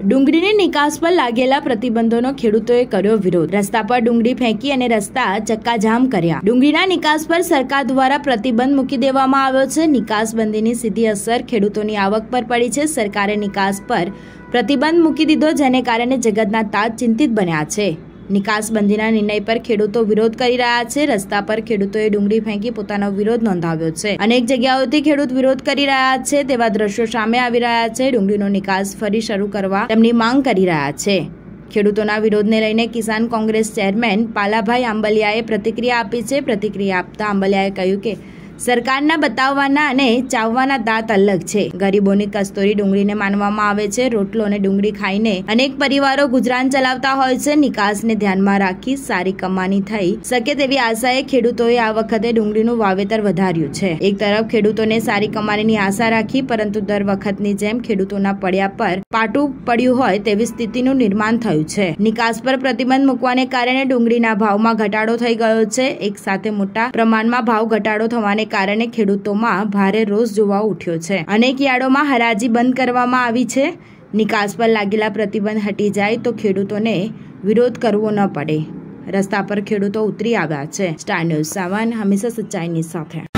ડુંગળીની નિકાસ પર લાગેલા પ્રતિબંધોનો ખેડૂતોએ કર્યો વિરોધ। રસ્તા પર ડુંગળી ફેંકી અને રસ્તા ચક્કાજામ કર્યા। ડુંગળીના નિકાસ પર સરકાર દ્વારા પ્રતિબંધ મૂકી દેવામાં આવ્યો છે। નિકાસબંધીની સીધી અસર ખેડૂતોની આવક પર પડી છે। સરકારે નિકાસ પર પ્રતિબંધ મૂકી દીધો, જેને કારણે જગતના તાત ચિંતિત બન્યા છે। નિકાસબંધીના નિર્ણય પર ખેડૂતો વિરોધ કરી રહ્યા છે। રસ્તા પર ખેડૂતોએ ડુંગળી ફેંકી પોતાનો વિરોધ નોંધાવ્યો છે। અનેક જગ્યાઓથી ખેડૂત વિરોધ કરી રહ્યા છે તેવા દ્રશ્યો સામે આવી રહ્યા છે। ડુંગળીનો નિકાસ ફરી શરૂ કરવા તેમની માંગ કરી રહ્યા છે। ખેડૂતોના વિરોધને લઈને કિસાન કોંગ્રેસ ચેરમેન પાલાભાઈ આંબલિયાએ પ્રતિક્રિયા આપી છે। પ્રતિક્રિયા આપતા આંબલિયાએ કહ્યું કે સરકારના બતાવવાના અને ચાવવાના દાંત અલગ છે। ગરીબોની કસ્તોરી ડુંગળીને માનવામાં આવે છે। રોટલો અને ડુંગળી ખાઈને અનેક પરિવારો ગુજરાન ચલાવતા હોય છે। નિકાસને ધ્યાનમાં રાખી સારી કમાણી થઈ શકે તેવી આશાએ ખેડૂતોએ આ વખતે ડુંગળીનું વાવેતર વધાર્યું છે। એક તરફ ખેડૂતોને સારી કમાણીની આશા રાખી, પરંતુ દર વખતની જેમ ખેડૂતોના પડ્યા પર પાટું પડ્યું હોય તેવી સ્થિતિનું નિર્માણ થયું છે। નિકાસ પર પ્રતિબંધ મૂકવાને કારણે ડુંગળીના ભાવમાં ઘટાડો થઈ ગયો છે। એક સાથે મોટા પ્રમાણમાં ભાવ ઘટાડો થવાને કારણે ખેડૂતોમાં ભારે રોષ જોવા ઉઠ્યો છે। અનેક યાર્ડોમાં હરાજી બંધ કરવામાં આવી છે। નિકાસ પર લાગેલા પ્રતિબંધ હટી જાય તો ખેડૂતોને વિરોધ કરવો ન પડે। રસ્તા પર ખેડૂતો ઉતરી આવ્યા છે। સ્ટાર ન્યૂઝ 7 હંમેશા સચ્ચાઈની સાથે।